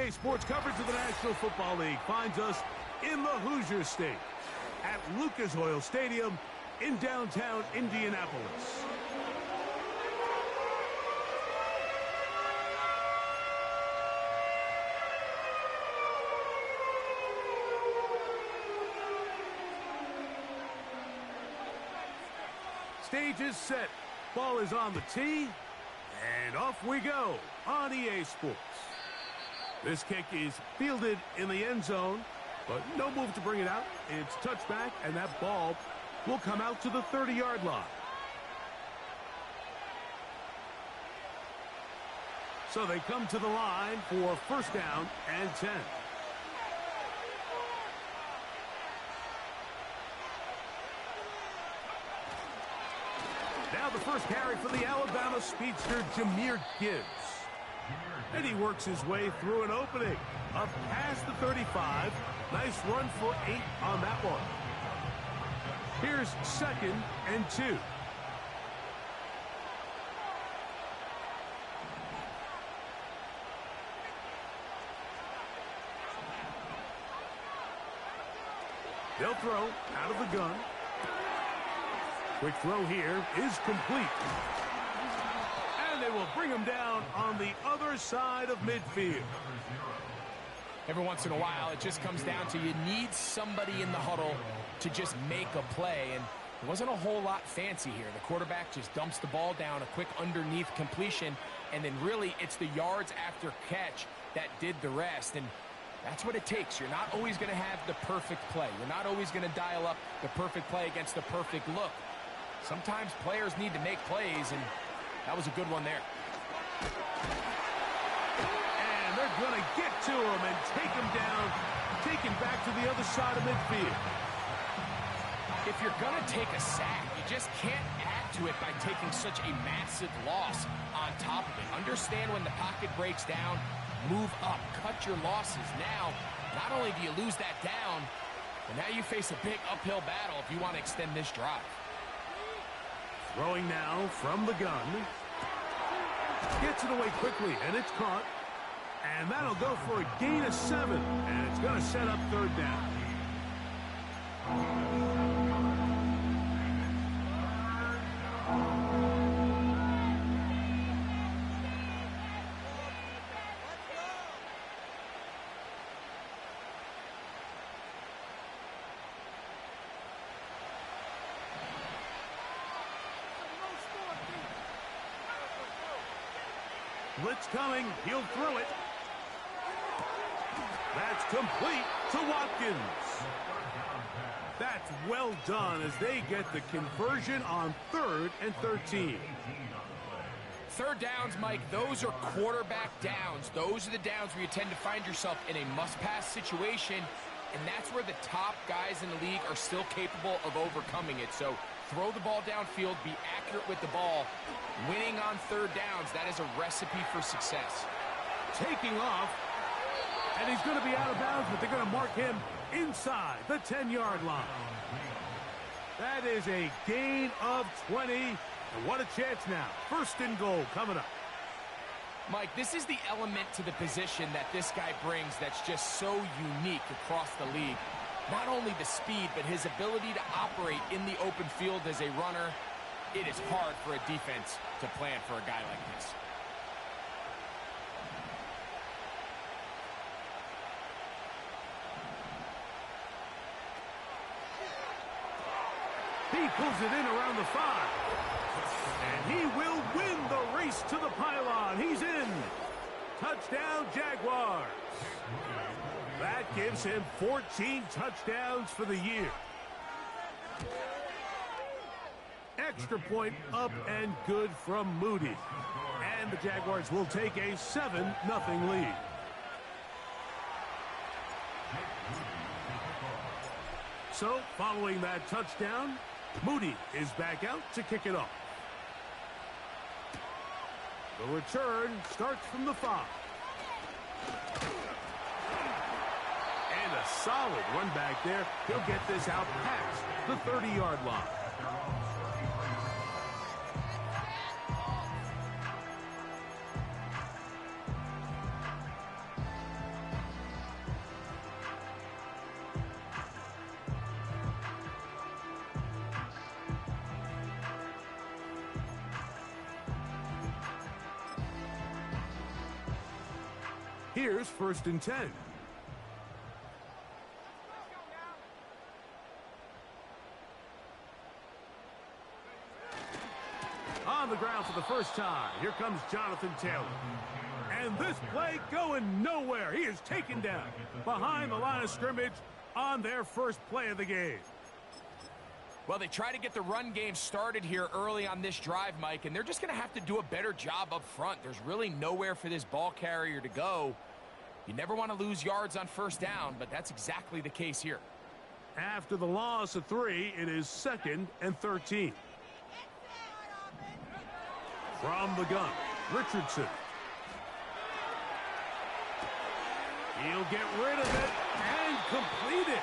EA Sports coverage of the National Football League finds us in the Hoosier State at Lucas Oil Stadium in downtown Indianapolis. Stage is set. Ball is on the tee. And off we go on EA Sports. This kick is fielded in the end zone, but no move to bring it out. It's touchback, and that ball will come out to the 30-yard line. So they come to the line for first down and 10. Now the first carry for the Alabama speedster, Jahmyr Gibbs. And he works his way through an opening. Up past the 35. Nice run for 8 on that one. Here's 2nd and 2. They'll throw out of the gun. Quick throw here is complete. And they will bring him down on the other side of midfield. Every once in a while, it just comes down to you need somebody in the huddle to just make a play. And it wasn't a whole lot fancy here. The quarterback just dumps the ball down, a quick underneath completion, and then really it's the yards after catch that did the rest. And that's what it takes. You're not always going to have the perfect play. You're not always going to dial up the perfect play against the perfect look. Sometimes players need to make plays, and that was a good one there. And they're going to get to him and take him down, take him back to the other side of midfield. If you're going to take a sack, you just can't add to it by taking such a massive loss on top of it. Understand when the pocket breaks down, move up, cut your losses. Now, not only do you lose that down, but now you face a big uphill battle if you want to extend this drive. Throwing now from the gun. Gets it away quickly, and it's caught. And that'll go for a gain of 7. And it's going to set up 3rd down. Blitz coming. He'll throw it. That's complete to Watkins. That's well done as they get the conversion on 3rd and 13. 3rd downs, Mike, those are quarterback downs. Those are the downs where you tend to find yourself in a must-pass situation, and that's where the top guys in the league are still capable of overcoming it. So throw the ball downfield, be accurate with the ball. Winning on 3rd downs, that is a recipe for success. Taking off, and he's going to be out of bounds, but they're going to mark him inside the 10-yard line. That is a gain of 20, and what a chance now. 1st and goal coming up. Mike, this is the element to the position that this guy brings that's just so unique across the league. Not only the speed, but his ability to operate in the open field as a runner. It is hard for a defense to plan for a guy like this. He pulls it in around the 5. And he will win the race to the pylon. He's in. Touchdown, Jaguars. That gives him 14 touchdowns for the year. Extra point up and good from Moody. And the Jaguars will take a 7-0 lead. So, following that touchdown, Moody is back out to kick it off. The return starts from the 5. And a solid run back there. He'll get this out past the 30-yard line. Here's 1st and 10. On the ground for the first time. Here comes Jonathan Taylor. And this play going nowhere. He is taken down behind the line of scrimmage on their first play of the game. Well, they try to get the run game started here early on this drive, Mike, and they're just going to have to do a better job up front. There's really nowhere for this ball carrier to go. You never want to lose yards on 1st down, but that's exactly the case here. After the loss of 3, it is 2nd and 13. From the gun, Richardson. He'll get rid of it and complete it.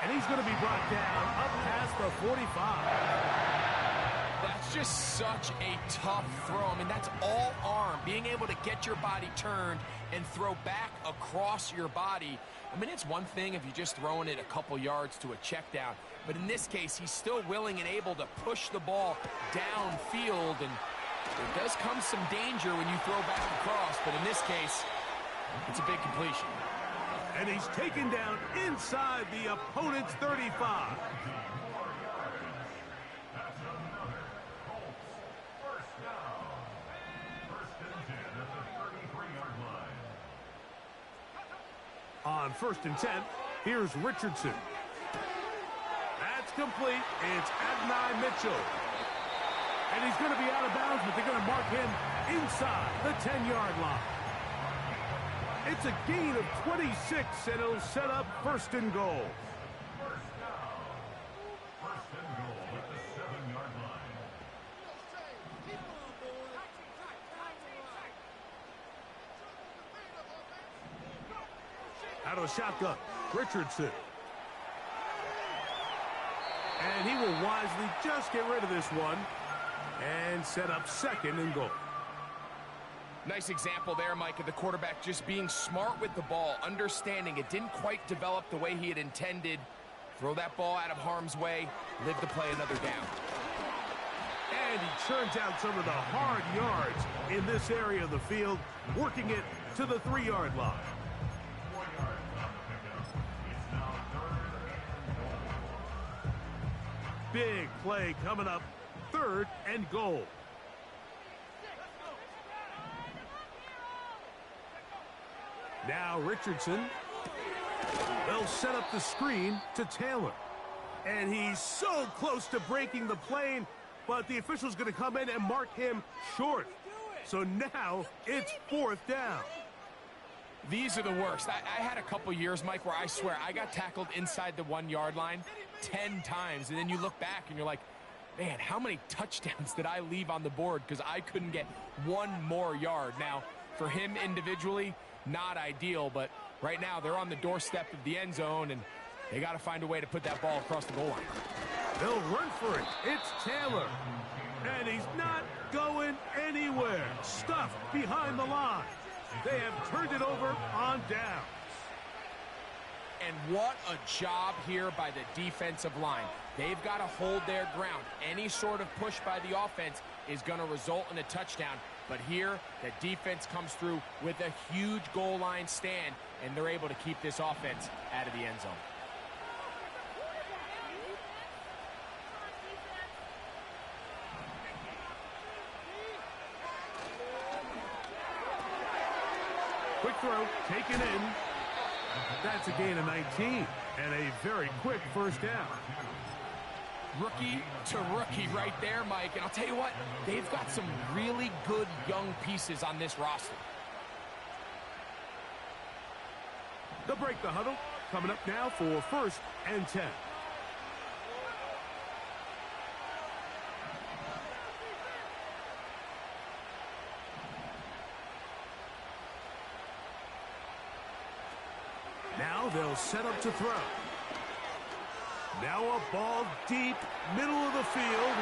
And he's going to be brought down up past the 45. That's just such a tough throw. I mean, that's all arm. Being able to get your body turned and throw back across your body. I mean, it's one thing if you're just throwing it a couple yards to a check down. But in this case, he's still willing and able to push the ball downfield. And there does come some danger when you throw back across. But in this case, it's a big completion. And he's taken down inside the opponent's 35. On 1st and 10, here's Richardson. That's complete. It's Adonai Mitchell. And he's going to be out of bounds, but they're going to mark him inside the 10-yard line. It's a gain of 26, and it'll set up 1st and goal. Out of the shotgun, Richardson. And he will wisely just get rid of this one and set up 2nd and goal. Nice example there, Mike, of the quarterback just being smart with the ball, understanding it didn't quite develop the way he had intended. Throw that ball out of harm's way, live to play another down. And he churns out some of the hard yards in this area of the field, working it to the 3-yard line. Big play coming up, 3rd and goal. Now Richardson. They'll set up the screen to Taylor. And he's so close to breaking the plane, but the official's going to come in and mark him short. So now it's 4th down. These are the worst. I had a couple years, Mike, where I swear I got tackled inside the 1-yard line 10 times. And then you look back and you're like, man, how many touchdowns did I leave on the board because I couldn't get one more yard? Now, for him individually, not ideal, but right now they're on the doorstep of the end zone, and they got to find a way to put that ball across the goal line. They'll run for it. It's Taylor. And he's not going anywhere. Stuffed behind the line. They have turned it over on downs. And what a job here by the defensive line. They've got to hold their ground. Any sort of push by the offense is going to result in a touchdown. But here, the defense comes through with a huge goal line stand, and they're able to keep this offense out of the end zone. Quick throw, taken in. That's a gain of 19, and a very quick 1st down. Rookie to rookie right there, Mike. And I'll tell you what, they've got some really good young pieces on this roster. They'll break the huddle. Coming up now for 1st and 10. Now they'll set up to throw. Now a ball deep, middle of the field.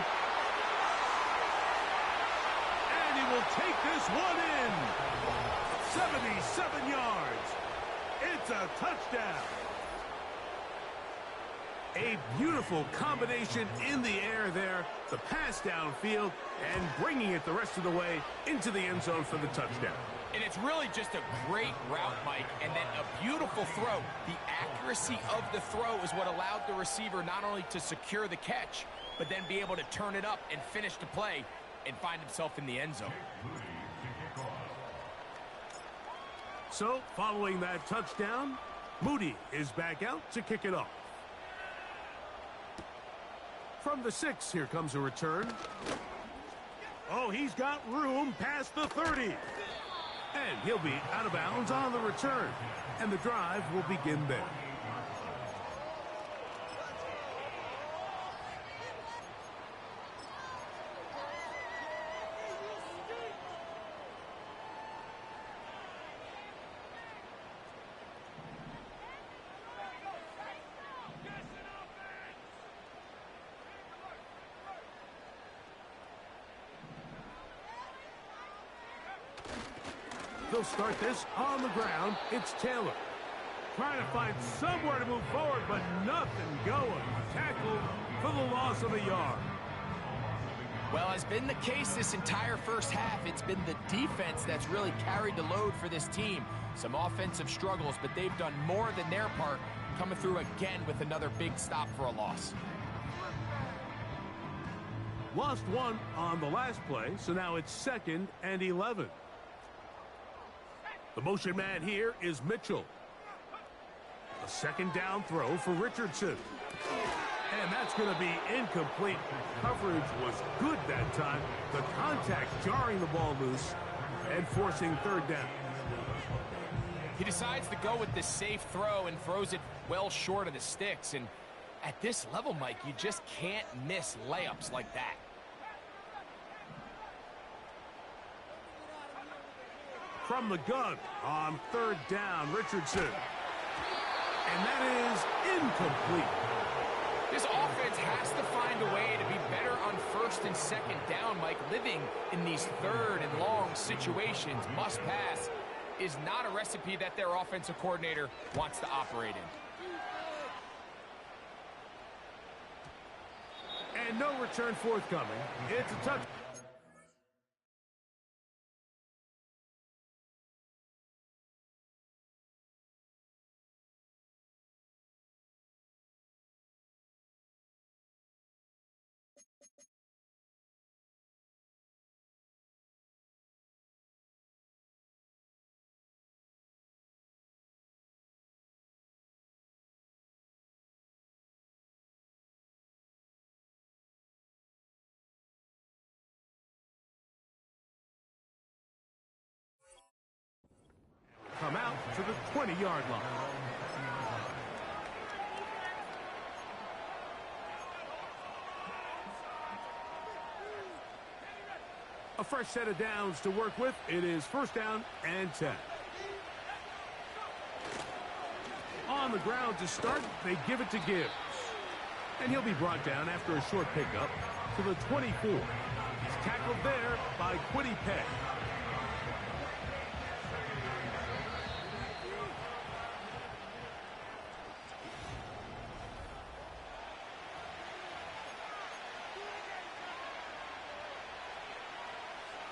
And he will take this one in. 77 yards. It's a touchdown. A beautiful combination in the air there, the pass downfield, and bringing it the rest of the way into the end zone for the touchdown. And it's really just a great route, Mike, and then a beautiful throw. The accuracy of the throw is what allowed the receiver not only to secure the catch, but then be able to turn it up and finish the play and find himself in the end zone. So, following that touchdown, Moody is back out to kick it off. From the 6, here comes a return. Oh, he's got room past the 30. And he'll be out of bounds on the return. And the drive will begin there. They'll start this on the ground. It's Taylor. Trying to find somewhere to move forward, but nothing going. Tackled for the loss of a yard. Well, as been the case this entire first half, it's been the defense that's really carried the load for this team. Some offensive struggles, but they've done more than their part, coming through again with another big stop for a loss. Lost one on the last play, so now it's 2nd and 11. The motion man here is Mitchell. A 2nd down throw for Richardson. And that's going to be incomplete. Coverage was good that time. The contact jarring the ball loose and forcing 3rd down. He decides to go with the safe throw and throws it well short of the sticks. And at this level, Mike, you just can't miss layups like that. From the gun on 3rd down, Richardson. And that is incomplete. This offense has to find a way to be better on 1st and 2nd down, Mike. Living in these 3rd and long situations, must pass, is not a recipe that their offensive coordinator wants to operate in. And no return forthcoming. It's a touchdown. Come out to the 20-yard line. A fresh set of downs to work with. It is 1st down and 10. On the ground to start, they give it to Gibbs. And he'll be brought down after a short pickup to the 24. He's tackled there by Quiddy Pay.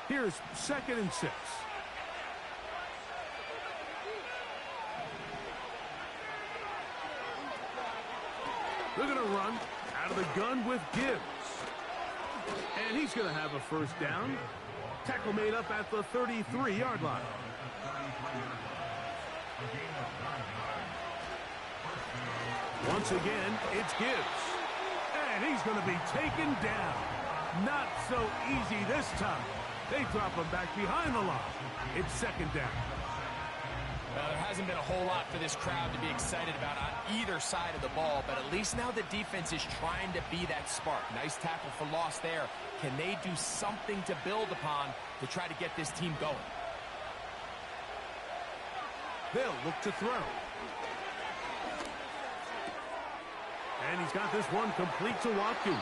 Here's 2nd and 6. They're going to run out of the gun with Gibbs. And he's going to have a 1st down. Tackle made up at the 33-yard line. Once again, it's Gibbs. And he's going to be taken down. Not so easy this time. They drop him back behind the line. It's 2nd down. Well, there hasn't been a whole lot for this crowd to be excited about on either side of the ball, but at least now the defense is trying to be that spark. Nice tackle for loss there. Can they do something to build upon to try to get this team going? They'll look to throw. And he's got this one complete to Watkins.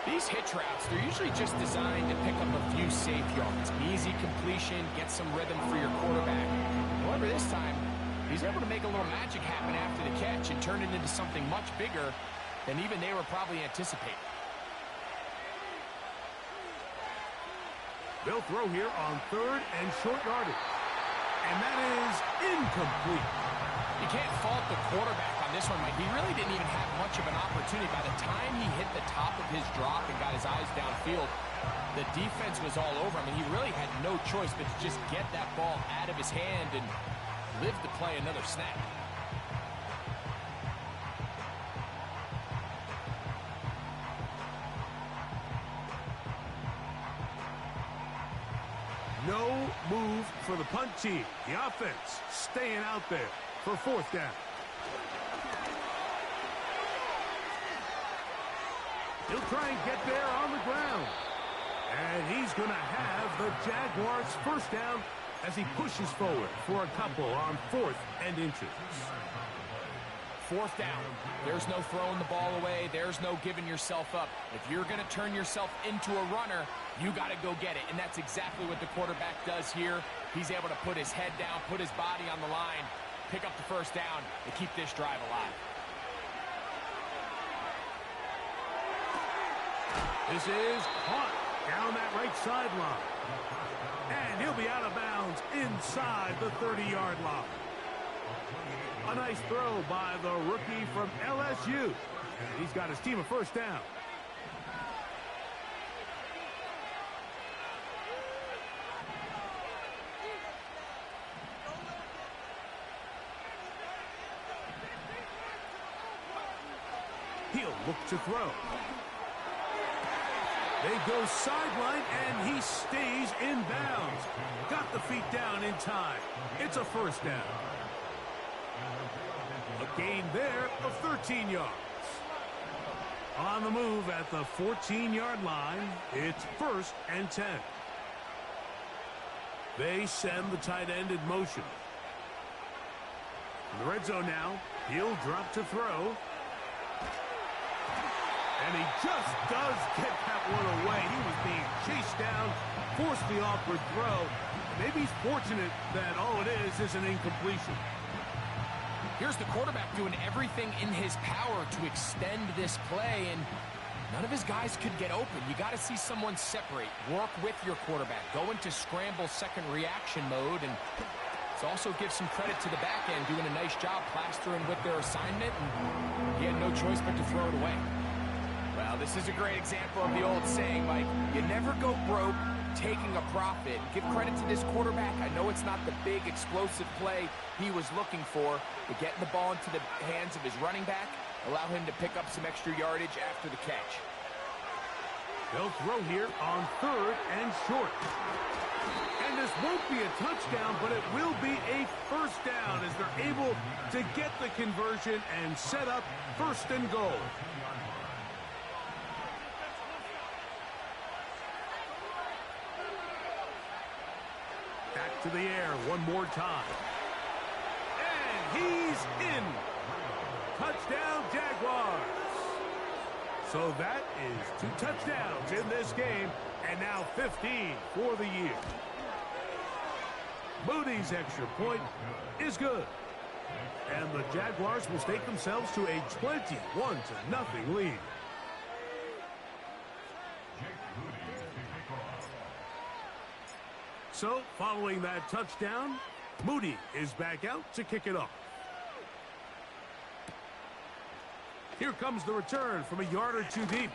These hitch routes, they're usually just designed to pick up a few safe yards. Easy completion, get some rhythm for your quarterback. However, this time, He's able to make a little magic happen after the catch and turn it into something much bigger than even they were probably anticipating. They'll throw here on 3rd and short yardage. And that is incomplete. You can't fault the quarterback on this one, Mike. He really didn't even have much of an opportunity. By the time he hit the top of his drop and got his eyes downfield, the defense was all over him, and he really had no choice but to just get that ball out of his hand and live to play another snap. No move for the punt team. The offense staying out there for 4th down. He'll try and get there on the ground. And he's going to have the Jaguars' 1st down as he pushes forward for a couple on 4th and inches. 4th down. There's no throwing the ball away. There's no giving yourself up. If you're going to turn yourself into a runner, you got to go get it. And that's exactly what the quarterback does here. He's able to put his head down, put his body on the line, pick up the 1st down, and keep this drive alive. This is caught down that right sideline. And he'll be out of bounds inside the 30-yard line. A nice throw by the rookie from LSU. And he's got his team a 1st down. He'll look to throw. They go sideline, and he stays in bounds. Got the feet down in time. It's a 1st down. A gain there of 13 yards. On the move at the 14-yard line, it's 1st and 10. They send the tight end in motion. In the red zone now, he'll drop to throw. And he just does get that one away. He was being chased down, forced the awkward throw. Maybe he's fortunate that all it is an incompletion. Here's the quarterback doing everything in his power to extend this play, and none of his guys could get open. You got to see someone separate, work with your quarterback, go into scramble second reaction mode, and also give some credit to the back end, doing a nice job plastering with their assignment, and he had no choice but to throw it away. Well, this is a great example of the old saying, Mike, you never go broke taking a profit. Give credit to this quarterback. I know it's not the big explosive play he was looking for, but getting the ball into the hands of his running back, allow him to pick up some extra yardage after the catch. They'll throw here on 3rd and short. And this won't be a touchdown, but it will be a 1st down as they're able to get the conversion and set up 1st and goal. Back to the air one more time. And he's in. Touchdown, Jaguars. So that is 2 touchdowns in this game, and now 15 for the year. Moody's extra point is good. And the Jaguars will stake themselves to a 21-0 lead. So, following that touchdown, Moody is back out to kick it off. Here comes the return from a yard or 2 deep.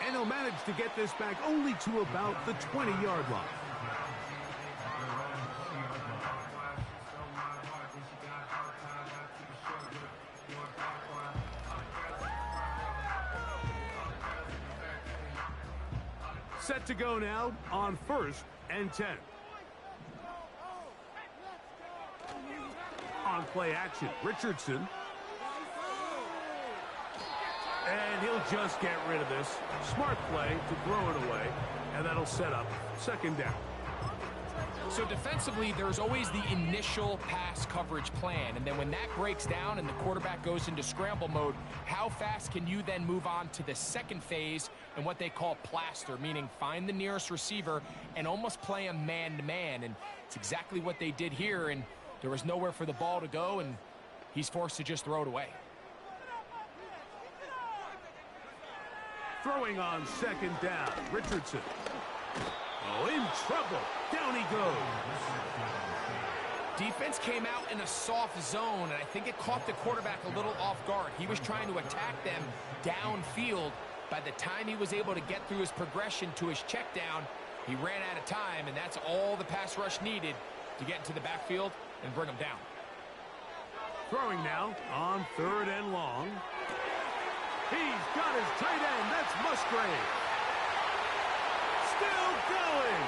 And he'll manage to get this back only to about the 20-yard line. Set to go now on 1st and 10. On play action, Richardson. And he'll just get rid of this. Smart play to throw it away, and that'll set up 2nd down. So defensively, there's always the initial pass coverage plan, and then when that breaks down and the quarterback goes into scramble mode, how fast can you then move on to the 2nd phase and what they call plaster, meaning find the nearest receiver and almost play a man-to-man, and it's exactly what they did here, and There was nowhere for the ball to go, and he's forced to just throw it away. Throwing on second down, Richardson. Oh, in trouble. Down he goes. Defense came out in a soft zone, and I think it caught the quarterback a little off guard. He was trying to attack them downfield. By the time he was able to get through his progression to his check down, he ran out of time, and that's all the pass rush needed to get into the backfield and bring him down. Throwing now on third and long. He's got his tight end. That's Musgrave. Still going.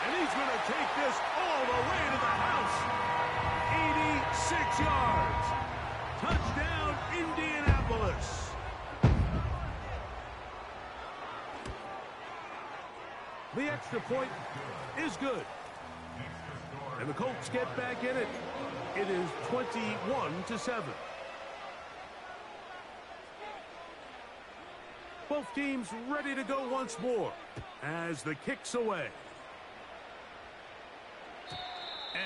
And he's going to take this all the way to the house. 86 yards. Touchdown, Indianapolis. The extra point is good. And the Colts get back in it. It is 21-7. Both teams ready to go once more as the kick's away.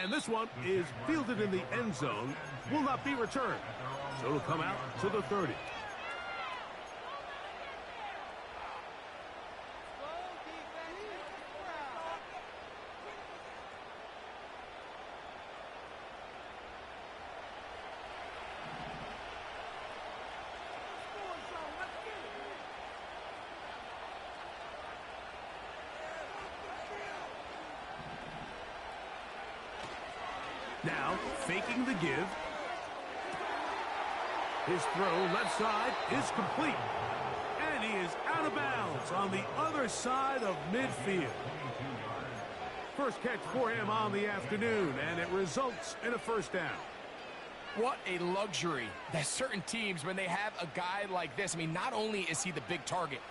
And this one is fielded in the end zone, will not be returned. So it'll come out to the 30. Now, faking the give. His throw left side is complete. And he is out of bounds on the other side of midfield. First catch for him on the afternoon, and it results in a first down. What a luxury that certain teams, when they have a guy like this, I mean, not only is he the big target,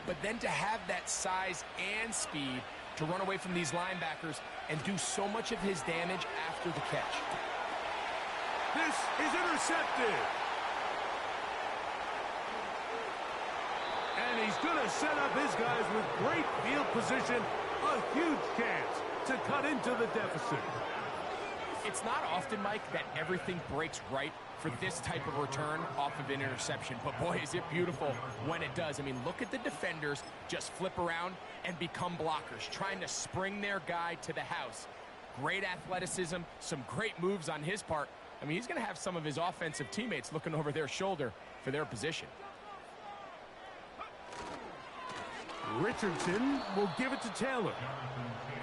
but then to have that size and speed to run away from these linebackers and do so much of his damage after the catch. This is intercepted. And he's going to set up his guys with great field position. A huge chance to cut into the deficit. It's not often, Mike, that everything breaks right for this type of return off of an interception. But boy, is it beautiful when it does. I mean, look at the defenders just flip around and become blockers, trying to spring their guy to the house. Great athleticism, some great moves on his part. I mean, he's going to have some of his offensive teammates looking over their shoulder for their position. Richardson will give it to Taylor.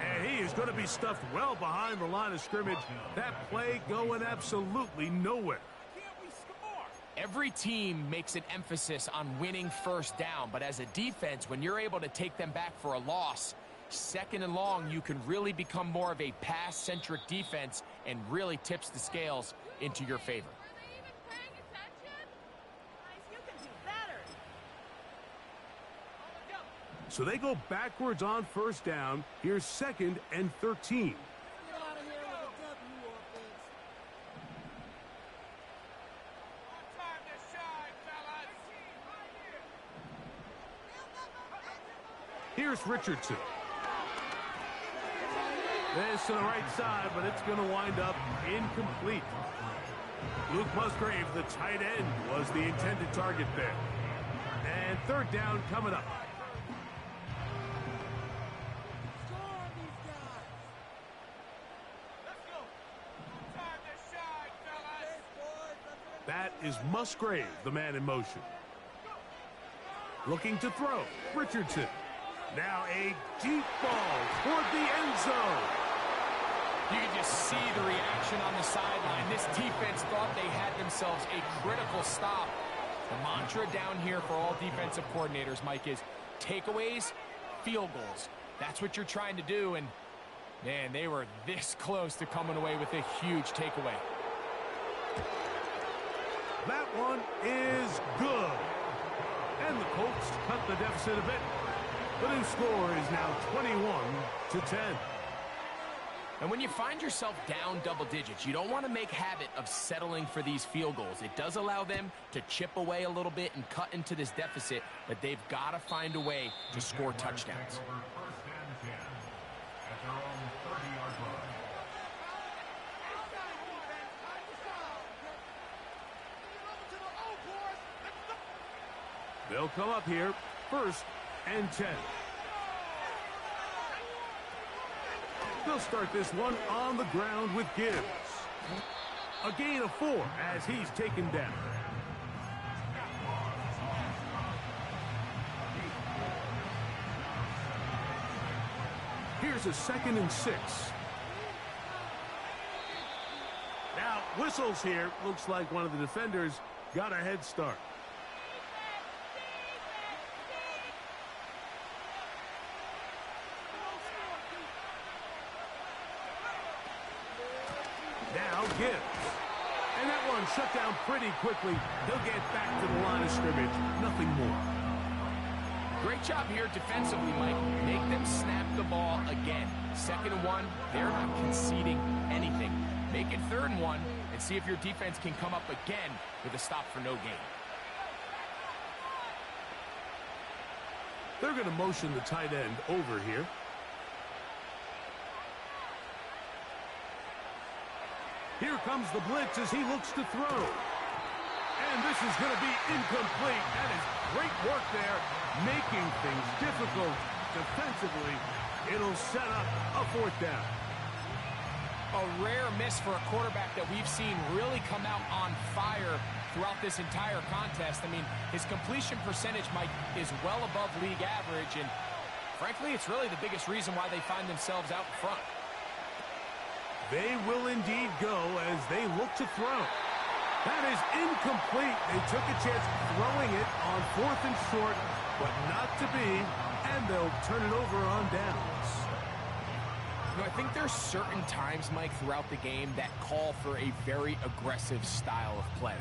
And he is going to be stuffed well behind the line of scrimmage. That play going absolutely nowhere. Every team makes an emphasis on winning first down, but as a defense, when you're able to take them back for a loss, second and long, you can really become more of a pass-centric defense and really tips the scales into your favor. So they go backwards on first down. Here's 2nd and 13. Here's Richardson. This to the right side, but it's going to wind up incomplete. Luke Musgrave, the tight end, was the intended target there. And third down coming up. That is Musgrave, the man in motion. Looking to throw, Richardson. Now a deep ball toward the end zone. You can just see the reaction on the sideline. This defense thought they had themselves a critical stop. The mantra down here for all defensive coordinators, Mike, is takeaways, field goals. That's what you're trying to do, and man, they were this close to coming away with a huge takeaway. That one is good. And the Colts cut the deficit a bit. The new score is now 21-10. And when you find yourself down double digits, you don't want to make habit of settling for these field goals. It does allow them to chip away a little bit and cut into this deficit, but they've got to find a way to score touchdowns. They'll come up here, 1st and 10. They'll start this one on the ground with Gibbs. A gain of 4 as he's taken down. Here's a 2nd and 6. Now, whistles here. Looks like one of the defenders got a head start. Now Gibbs. And that one shut down pretty quickly. He'll get back to the line of scrimmage. Nothing more. Great job here defensively, Mike. Make them snap the ball again. 2nd and 1, they're not conceding anything. Make it 3rd and 1 and see if your defense can come up again with a stop for no gain. They're going to motion the tight end over here. Here comes the blitz as he looks to throw. And this is going to be incomplete. That is great work there, making things difficult defensively. It'll set up a 4th down. A rare miss for a quarterback that we've seen really come out on fire throughout this entire contest. I mean, his completion percentage, Mike, is well above league average, and frankly, it's really the biggest reason why they find themselves out in front. They will indeed go as they look to throw. That is incomplete. They took a chance throwing it on 4th and short, but not to be, and they'll turn it over on downs. You know, I think there's certain times, Mike, throughout the game that call for a very aggressive style of play.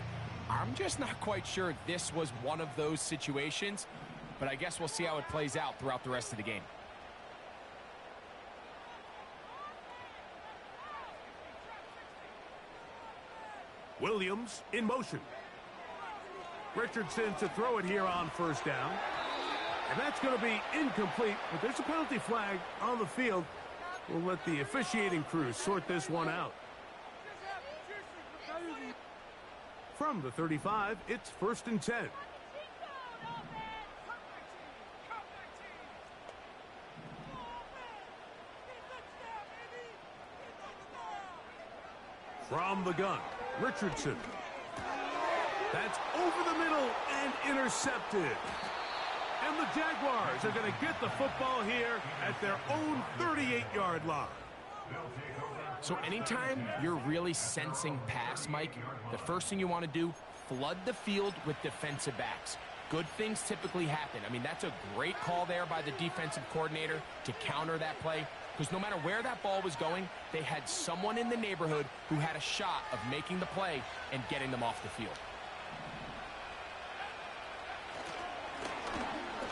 I'm just not quite sure this was one of those situations, but I guess we'll see how it plays out throughout the rest of the game. Williams in motion. Richardson to throw it here on 1st down. And that's going to be incomplete, but there's a penalty flag on the field. We'll let the officiating crew sort this one out. From the 35, it's 1st and 10. From the gun, Richardson. That's over the middle and intercepted. And the Jaguars are going to get the football here at their own 38-yard line. So anytime you're really sensing pass, Mike, the first thing you want to do, flood the field with defensive backs. Good things typically happen. I mean, that's a great call there by the defensive coordinator to counter that play, because no matter where that ball was going, they had someone in the neighborhood who had a shot of making the play and getting them off the field.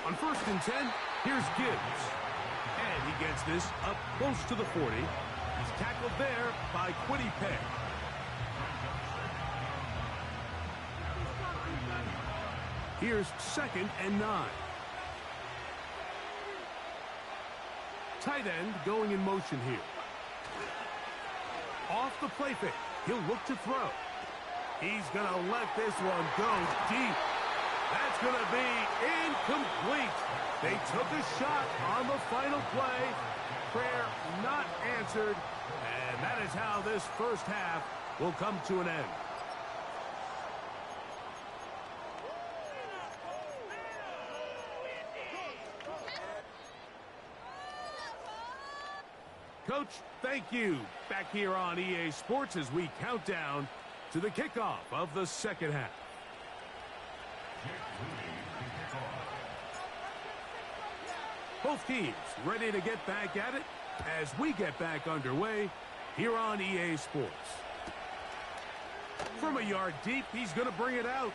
On 1st and 10, here's Gibbs. And he gets this up close to the 40. He's tackled there by Quiddy Pay. Here's 2nd and 9. Tight end going in motion here. Off the play fake. He'll look to throw. He's going to let this one go deep. That's going to be incomplete. They took a shot on the final play. Prayer not answered. And that is how this first half will come to an end. Coach, thank you. Back here on EA Sports as we count down to the kickoff of the second half. Both teams ready to get back at it as we get back underway here on EA Sports. From a yard deep, he's going to bring it out.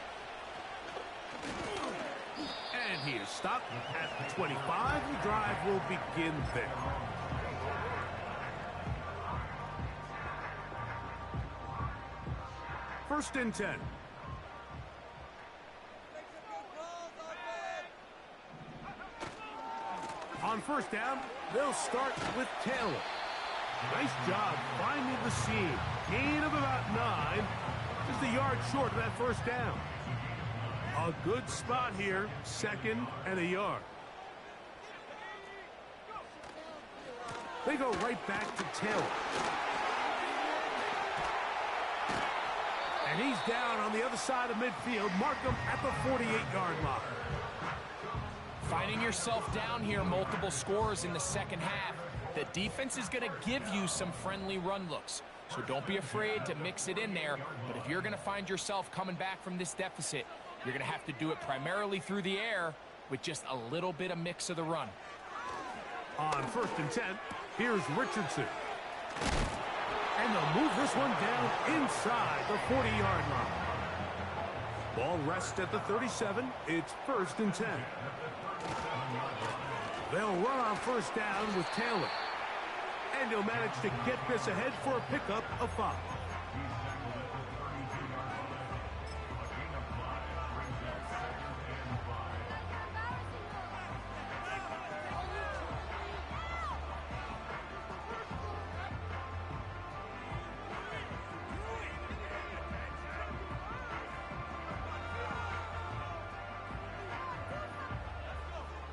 And he is stopped at the 25. The drive will begin there. First and 10. On first down, they'll start with Taylor. Nice job finding the seam. Gain of about 9. Just a yard short of that first down. A good spot here, 2nd and a yard. They go right back to Taylor. And he's down on the other side of midfield. Mark him at the 48-yard line. Finding yourself down here, multiple scores in the second half. The defense is going to give you some friendly run looks. So don't be afraid to mix it in there. But if you're going to find yourself coming back from this deficit, you're going to have to do it primarily through the air with just a little bit of mix of the run. On 1st and 10, here's Richardson. And they'll move this one down inside the 40-yard line. Ball rests at the 37. It's 1st and 10. They'll run on 1st down with Taylor. And he'll manage to get this ahead for a pickup of 5.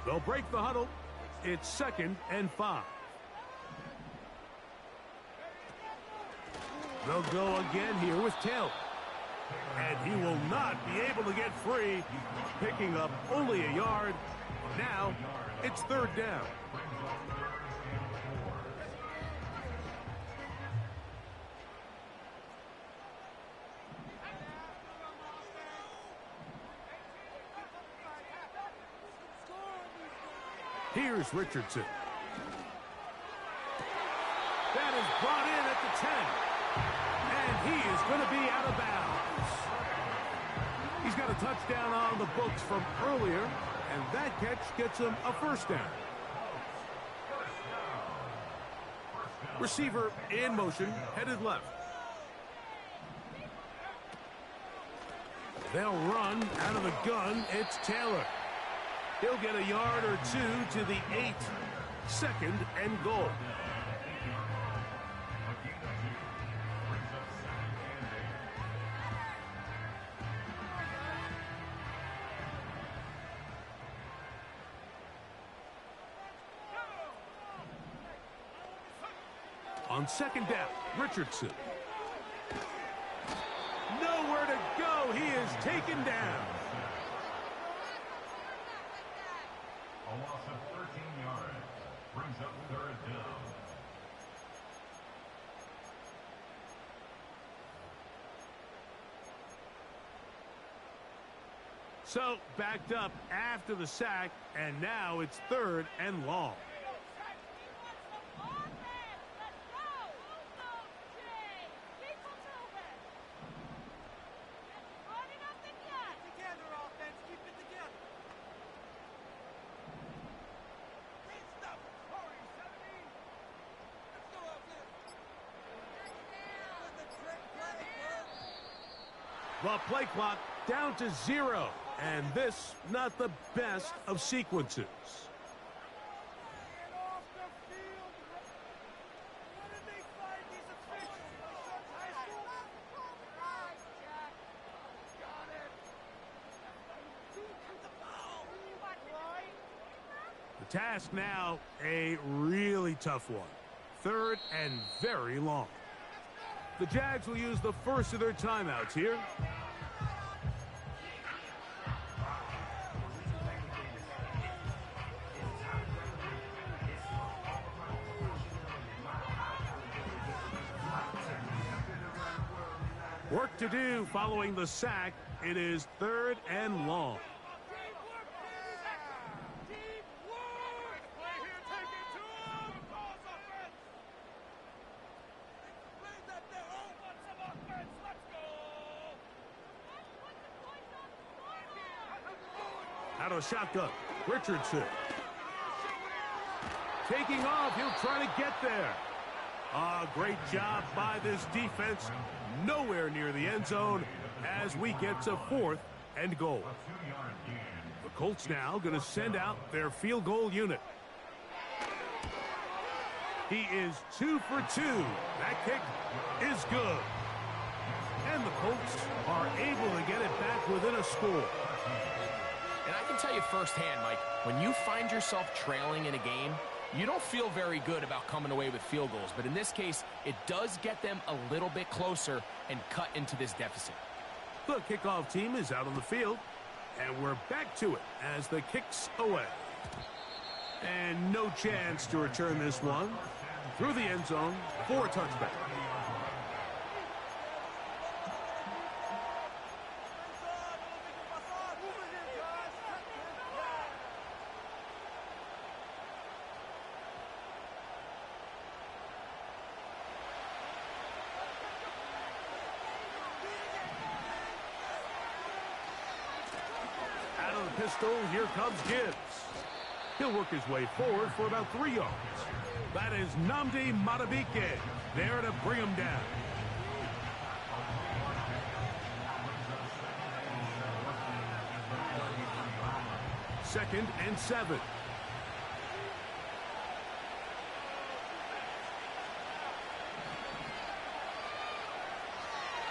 They'll break the huddle. It's 2nd and 5. They'll go again here with Taylor. And he will not be able to get free, picking up only a yard. Now, it's 3rd down. Here's Richardson. That is brought in at the 10. And he is going to be out of bounds. He's got a touchdown on the books from earlier, and that catch gets him a 1st down. Receiver in motion, headed left. They'll run out of the gun. It's Taylor. He'll get a yard or 2 to the 8. 2nd and goal. On 2nd down, Richardson. Nowhere to go. He is taken down. A loss of 13 yards brings up 3rd down. So, backed up after the sack, and now it's 3rd and long. The play clock down to 0, and this not the best of sequences. The task now, a really tough one. 3rd and very long. The Jags will use the first of their timeouts here. Work to do following the sack. It is 3rd and long. Out of a shotgun, Richardson. Taking off, he'll try to get there. Great job by this defense. Nowhere near the end zone as we get to 4th and goal. The Colts now going to send out their field goal unit. He is 2 for 2. That kick is good. And the Colts are able to get it back within a score. tell you firsthand, Mike, when you find yourself trailing in a game, you don't feel very good about coming away with field goals. But in this case, it does get them a little bit closer and cut into this deficit. The kickoff team is out on the field, and we're back to it as the kick's away. And no chance to return this one through the end zone for a touchback. Out of the pistol, here comes Gibbs. He'll work his way forward for about 3 yards. That is Nnamdi Madubuike there to bring him down. Second and 7.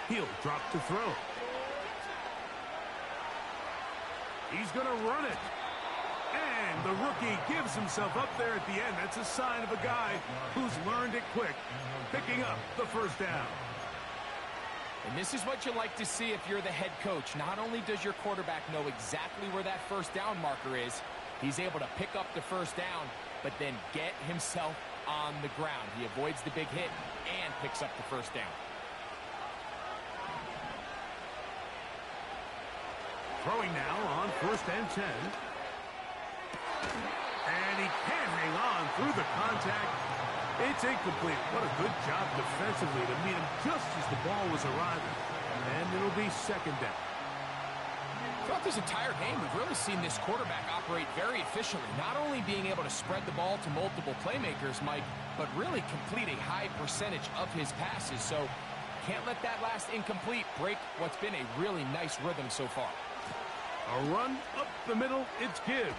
He'll drop to throw. He's going to run it. And the rookie gives himself up there at the end. That's a sign of a guy who's learned it quick, picking up the first down. And this is what you like to see if you're the head coach. Not only does your quarterback know exactly where that first down marker is, he's able to pick up the first down, but then get himself on the ground. He avoids the big hit and picks up the first down. Throwing now on first and 10. And he can't hang on through the contact. It's incomplete. What a good job defensively to meet him just as the ball was arriving. And it'll be second down. Throughout this entire game, we've really seen this quarterback operate very efficiently. Not only being able to spread the ball to multiple playmakers, Mike, but really complete a high percentage of his passes. So can't let that last incomplete break what's been a really nice rhythm so far. A run up the middle, it's Gibbs.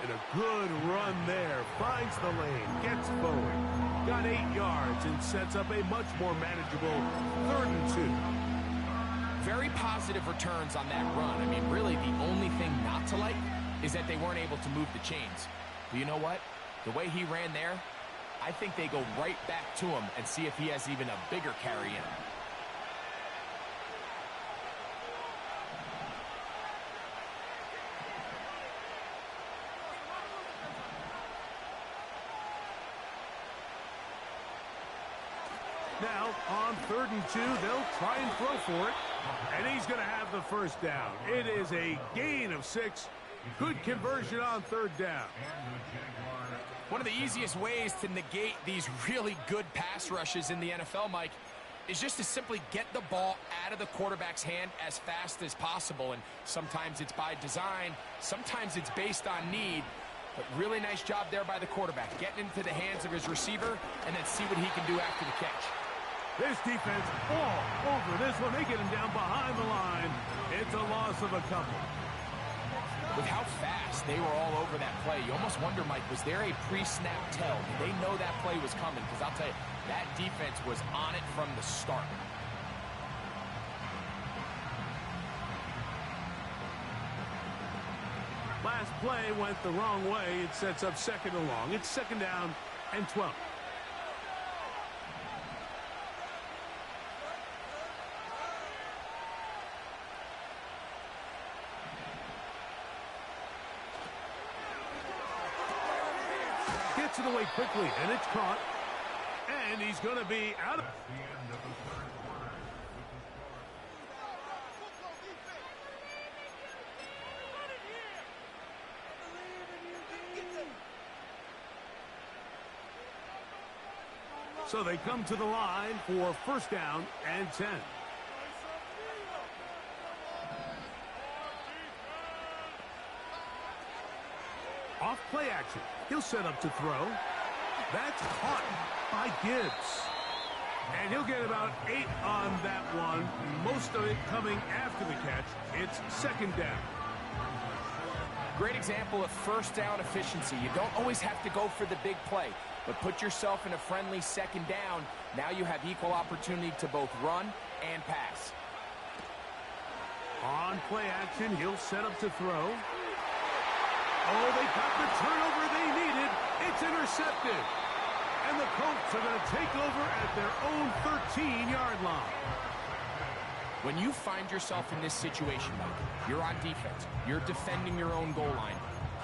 And a good run there. Finds the lane, gets forward. Got 8 yards and sets up a much more manageable 3rd and 2. Very positive returns on that run. I mean, really the only thing not to like is that they weren't able to move the chains. But you know what? The way he ran there, I think they go right back to him and see if he has even a bigger carry in him. Now, on 3rd and 2, they'll try and throw for it. And he's going to have the first down. It is a gain of 6. Good conversion on 3rd down. One of the easiest ways to negate these really good pass rushes in the NFL, Mike, is just to simply get the ball out of the quarterback's hand as fast as possible. And sometimes it's by design, sometimes it's based on need. But really nice job there by the quarterback, getting into the hands of his receiver and then see what he can do after the catch. This defense all over this one. They get him down behind the line. It's a loss of a couple. With how fast they were all over that play, you almost wonder, Mike, was there a pre-snap tell? Did they know that play was coming? Because I'll tell you, that defense was on it from the start. Last play went the wrong way. It sets up 2nd and long. It's 2nd down and 12. Gets it away quickly, and it's caught. And he's going to be out of... So they come to the line for 1st down and 10. Off play action. He'll set up to throw. That's caught by Gibbs. And he'll get about 8 on that one. Most of it coming after the catch. It's 2nd down. Great example of 1st down efficiency. You don't always have to go for the big play, but put yourself in a friendly 2nd down. Now you have equal opportunity to both run and pass. On play action, he'll set up to throw. Oh, they got the turnover they needed. It's intercepted. And the Colts are going to take over at their own 13-yard line. When you find yourself in this situation, Mike, you're on defense, you're defending your own goal line,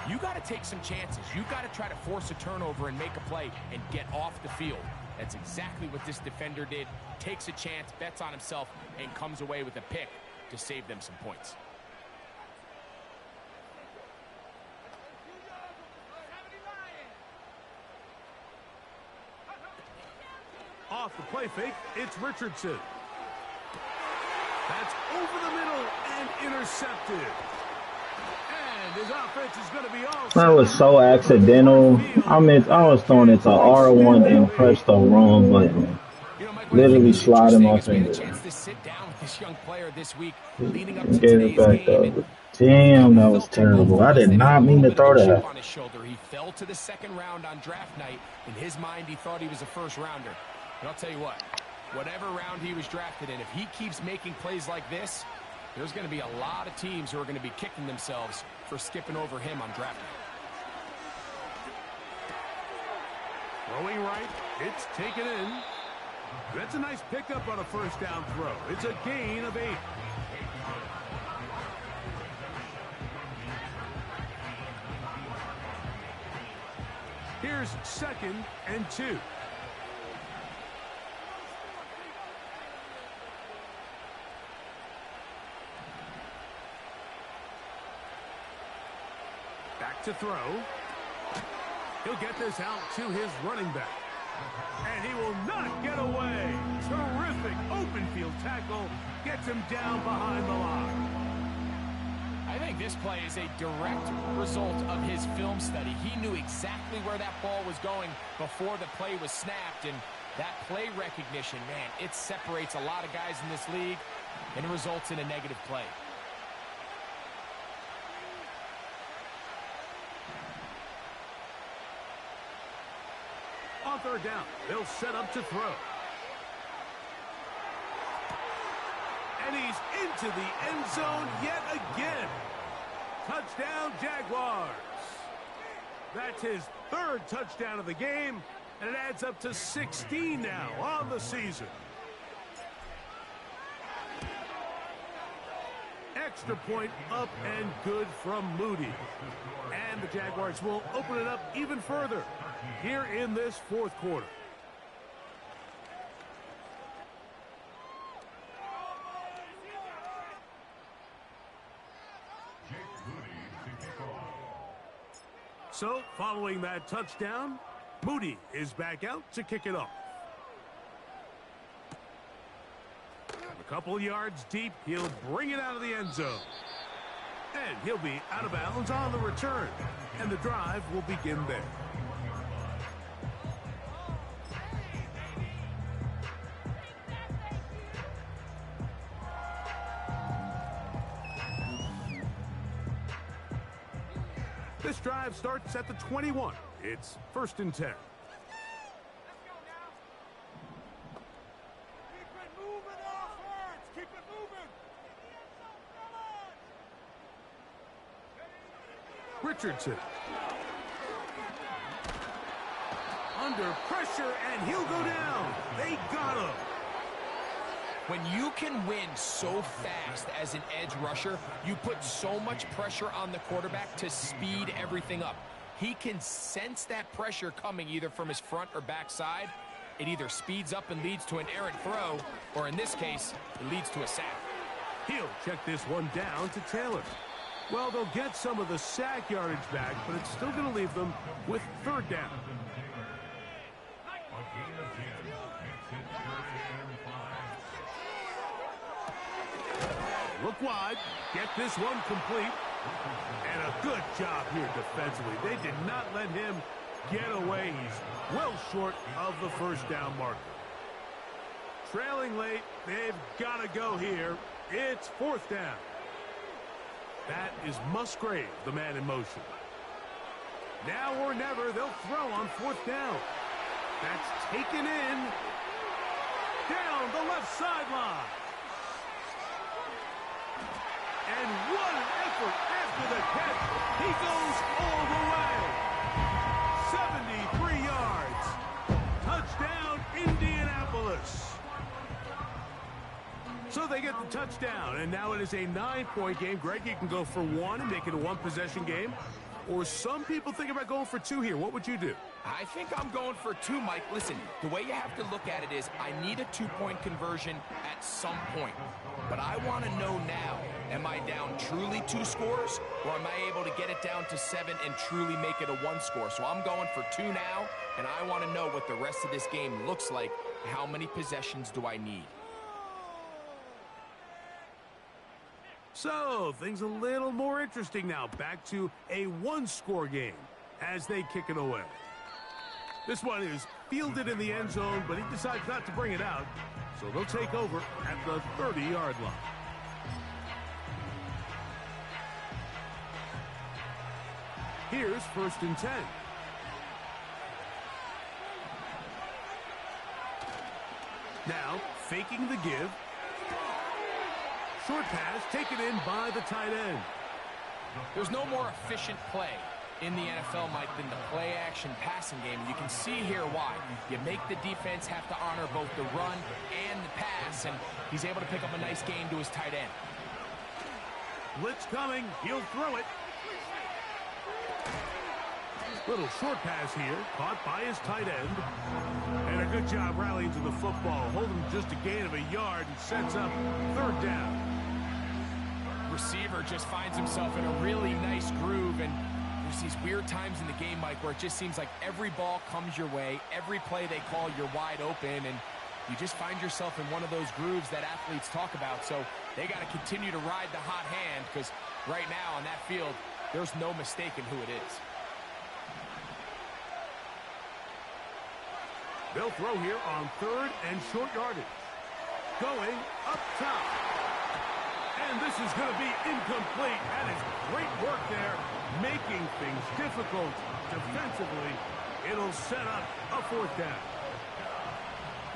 you got to take some chances. You got to try to force a turnover and make a play and get off the field. That's exactly what this defender did. Takes a chance, bets on himself, and comes away with a pick to save them some points. Off the play fake, it's Richardson. That's over the middle and intercepted. And his offense is going to be all. That was so accidental. I was throwing it to R1 and pressed the wrong button. Literally sliding my finger. Get it back up. Damn, that was terrible. I did not mean to throw that. He fell to the second round on draft night. In his mind, he thought he was a first rounder. But I'll tell you what, whatever round he was drafted in, if he keeps making plays like this, there's going to be a lot of teams who are going to be kicking themselves for skipping over him on draft night. Throwing right, it's taken in. That's a nice pickup on a first down throw. It's a gain of 8. Here's 2nd and 2. Back to throw. He'll get this out to his running back. And he will not get away. Terrific open field tackle. Gets him down behind the line. I think this play is a direct result of his film study. He knew exactly where that ball was going before the play was snapped. And that play recognition, man, it separates a lot of guys in this league and results in a negative play. On third down, they'll set up to throw. And he's into the end zone yet again. Touchdown, Jaguars. That's his 3rd touchdown of the game, and it adds up to 16 now on the season. Extra point up and good from Moody. And the Jaguars will open it up even further here in this 4th quarter. So, following that touchdown, Moody is back out to kick it off. A couple yards deep, he'll bring it out of the end zone. And he'll be out of bounds on the return. And the drive will begin there. This drive starts at the 21. It's 1st and 10. Richardson. Under pressure, and he'll go down. They got him. When you can win so fast as an edge rusher, you put so much pressure on the quarterback to speed everything up. He can sense that pressure coming either from his front or back side. It either speeds up and leads to an errant throw, or in this case, it leads to a sack. He'll check this one down to Taylor. Well, they'll get some of the sack yardage back, but it's still going to leave them with 3rd down. Look wide, get this one complete, and a good job here defensively. They did not let him get away. He's well short of the 1st down marker. Trailing late, they've got to go here. It's 4th down. That is Musgrave, the man in motion. Now or never, they'll throw on 4th down. That's taken in. Down the left sideline. And what an effort after the catch. He goes all the way. 73 yards. Touchdown, Indianapolis. So they get the touchdown, and now it is a 9-point game. Greg, you can go for one and make it a one-possession game. Or some people think about going for two here. What would you do? I think I'm going for two, Mike. Listen, the way you have to look at it is I need a two-point conversion at some point. But I want to know now, am I down truly 2 scores, or am I able to get it down to 7 and truly make it a 1 score? So I'm going for 2 now, and I want to know what the rest of this game looks like. How many possessions do I need? So, things a little more interesting now. Back to a 1-score game as they kick it away. This one is fielded in the end zone, but he decides not to bring it out. So they'll take over at the 30-yard line. Here's 1st and 10. Now, faking the give. Short pass taken in by the tight end. There's no more efficient play in the NFL, Mike, than the play-action passing game. You can see here why. You make the defense have to honor both the run and the pass, and he's able to pick up a nice gain to his tight end. Blitz coming. He'll throw it. Little short pass here, caught by his tight end. And a good job rallying to the football, holding just a gain of a yard and sets up 3rd down. Receiver just finds himself in a really nice groove, and there's these weird times in the game, Mike, where it just seems like every ball comes your way, every play they call, you're wide open, and you just find yourself in one of those grooves that athletes talk about. So they got to continue to ride the hot hand, because right now on that field, there's no mistaking who it is. They'll throw here on 3rd and short yardage. Going up top. And this is going to be incomplete. That is great work there, making things difficult defensively. It'll set up a 4th down.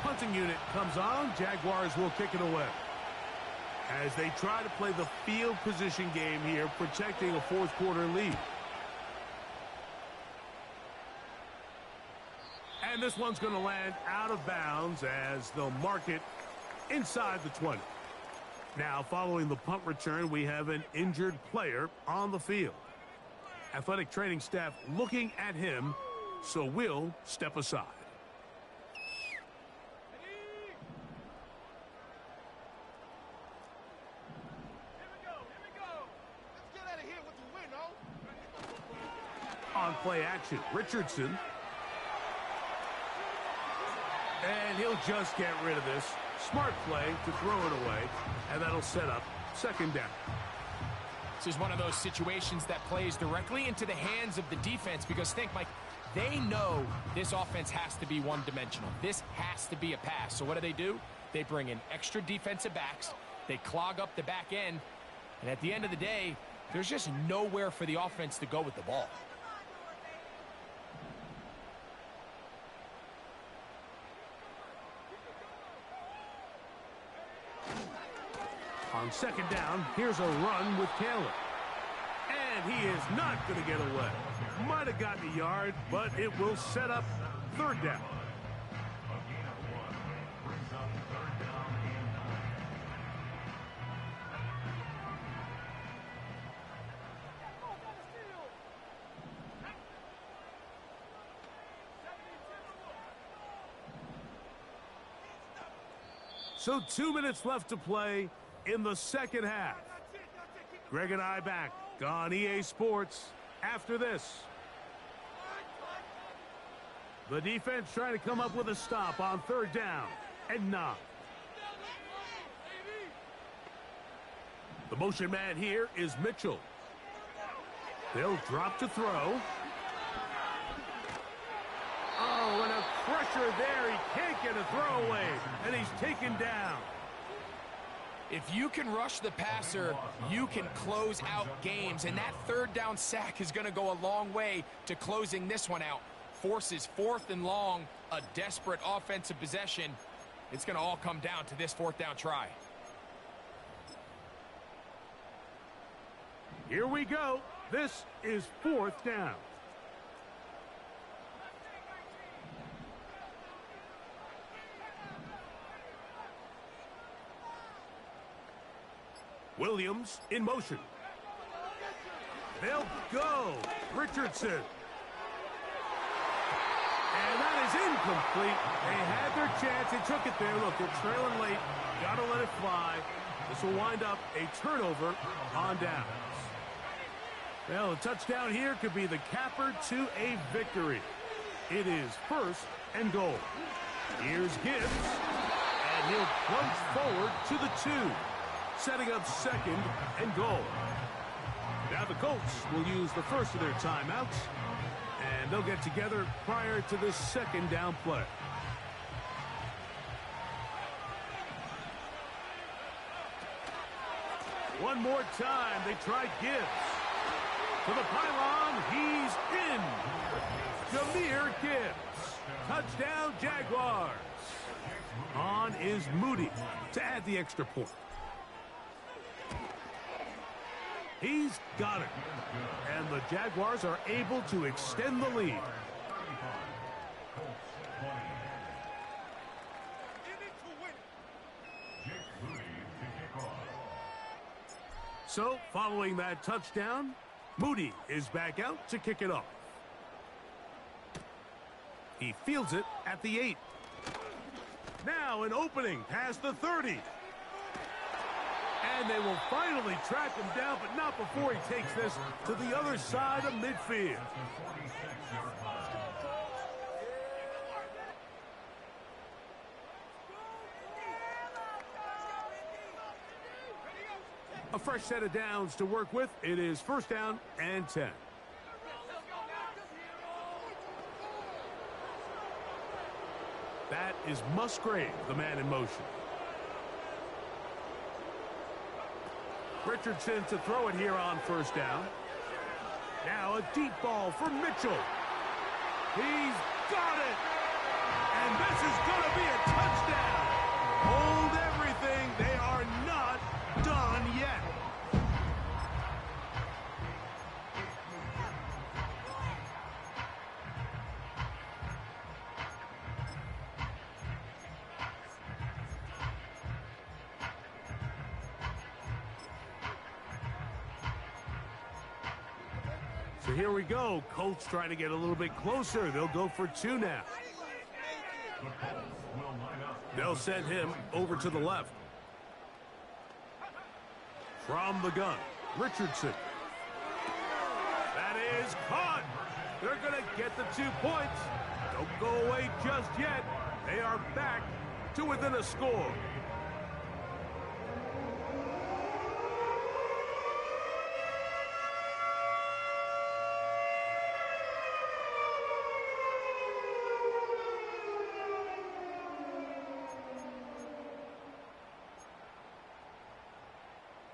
Punting unit comes on. Jaguars will kick it away. As they try to play the field position game here, protecting a 4th quarter lead. And this one's going to land out of bounds as they'll mark it inside the 20. Now, following the punt return, we have an injured player on the field. Athletic training staff looking at him, so we'll step aside. On play action, Richardson. And he'll just get rid of this. Smart play to throw it away, and that'll set up 2nd down. This is one of those situations that plays directly into the hands of the defense, because think, Mike, they know this offense has to be one-dimensional. This has to be a pass. So what do? They bring in extra defensive backs. They clog up the back end. And at the end of the day, there's just nowhere for the offense to go with the ball. On 2nd down, here's a run with Taylor. And he is not going to get away. Might have gotten a yard, but it will set up 3rd down. So 2 minutes left to play in the 2nd half. Greg and I back on EA Sports after this. The defense trying to come up with a stop on 3rd down and 9. The motion man here is Mitchell. They'll drop to throw. Oh, and a pressure there. He can't get a throwaway, and he's taken down. If you can rush the passer, you can close out games, and that 3rd down sack is going to go a long way to closing this one out. Forces 4th and long, a desperate offensive possession. It's going to all come down to this 4th down try. 2 minutes left to play in the 2nd half. Greg and I back on EA Sports after this. The defense trying to come up with a stop on 3rd down and 9. So 2 minutes left to play in the 2nd half. Greg and I back on EA Sports after this. The defense trying to come up with a stop on 3rd down and 9. It's going to all come down to this 4th down try. Here we go. This is 4th down. Williams in motion. They'll go. Richardson. And that is incomplete. They had their chance. They took it there. Look, they're trailing late. Got to let it fly. This will wind up a turnover on downs. Well, a touchdown here could be the capper to a victory. It is 1st and goal. Here's Gibbs. And he'll plunge forward to the 2. Setting up 2nd and goal. Now the Colts will use the first of their timeouts. And they'll get together prior to this 2nd down play. One more time, they try Gibbs. To the pylon, he's in. Jahmyr Gibbs. Touchdown, Jaguars. On is Moody to add the extra point. He's got it. And the Jaguars are able to extend the lead. So, following that touchdown, Moody is back out to kick it off. He fields it at the 8. Now an opening past the 30. And they will finally track him down, but not before he takes this to the other side of midfield. A fresh set of downs to work with. It is 1st down and 10. That is Musgrave, the man in motion. Richardson to throw it here on 1st down. Now a deep ball for Mitchell. He's got it. And this is going to be a touchdown. Hold everything. They are not done yet. So here we go. Colts trying to get a little bit closer. They'll go for 2 now. They'll send him over to the left. From the gun, Richardson. That is caught. They're going to get the 2 points. Don't go away just yet. They are back to within a score.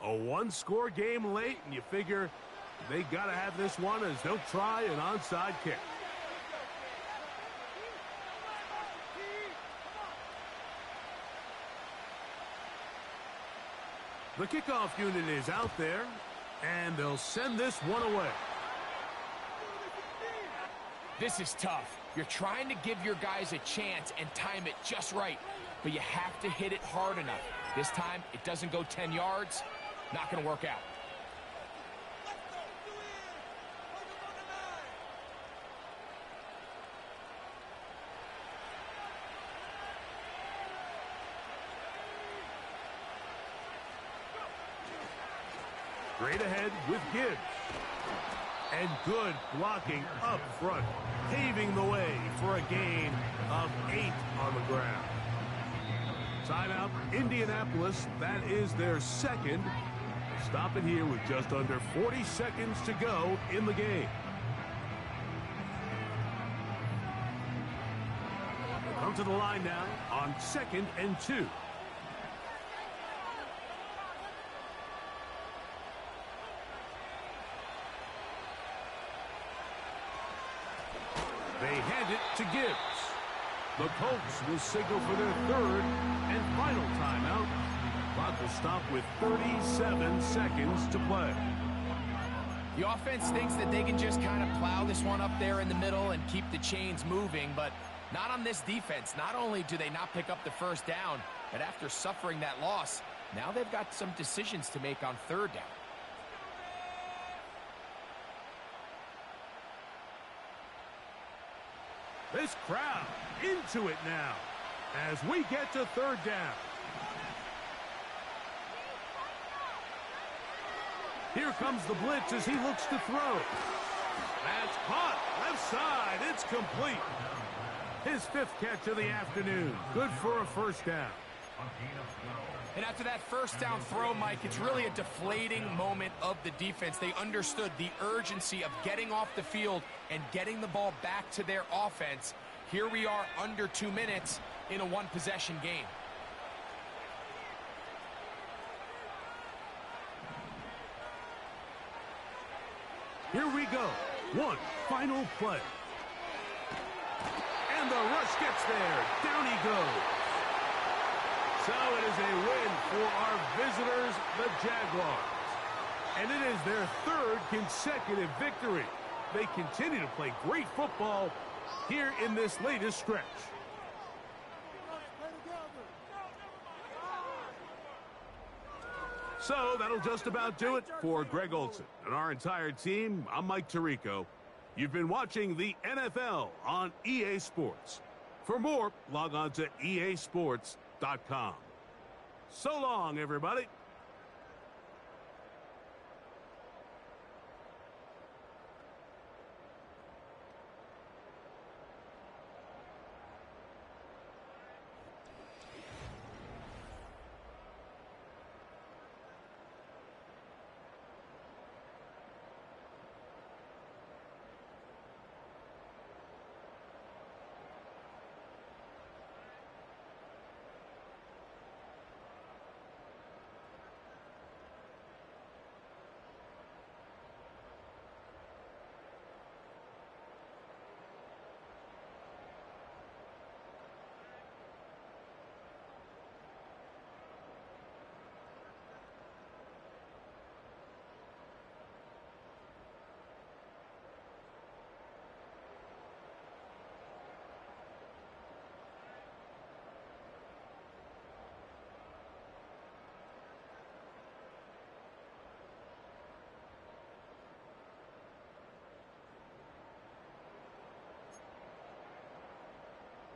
A 1-score game late, and you figure they got to have this one as they'll try an onside kick. The kickoff unit is out there, and they'll send this one away. This is tough. You're trying to give your guys a chance and time it just right, but you have to hit it hard enough. This time, it doesn't go 10 yards. Not going to work out. Straight ahead with Gibbs. And good blocking up front, paving the way for a gain of 8 on the ground. Timeout, Indianapolis. That is their 2nd. Stop it here with just under 40 seconds to go in the game. We'll come to the line now on 2nd and 2. They hand it to Gibbs. The Colts will signal for their 3rd and final timeout. Clock will stop with 37 seconds to play. The offense thinks that they can just kind of plow this one up there in the middle and keep the chains moving, but not on this defense. Not only do they not pick up the first down, but after suffering that loss, now they've got some decisions to make on third down. This crowd into it now as we get to third down. Here comes the blitz as he looks to throw. That's caught. Left side. It's complete. His 5th catch of the afternoon. Good for a first down. And after that first down throw, Mike, it's really a deflating moment of the defense. They understood the urgency of getting off the field and getting the ball back to their offense. Here we are under 2 minutes in a one-possession game. Here we go. One final play. And the rush gets there. Down he goes. So it is a win for our visitors, the Jaguars. And it is their 3rd consecutive victory. They continue to play great football here in this latest stretch. So that'll just about do it for Greg Olsen and our entire team. I'm Mike Tirico. You've been watching the NFL on EA Sports. For more, log on to easports.com. So long, everybody.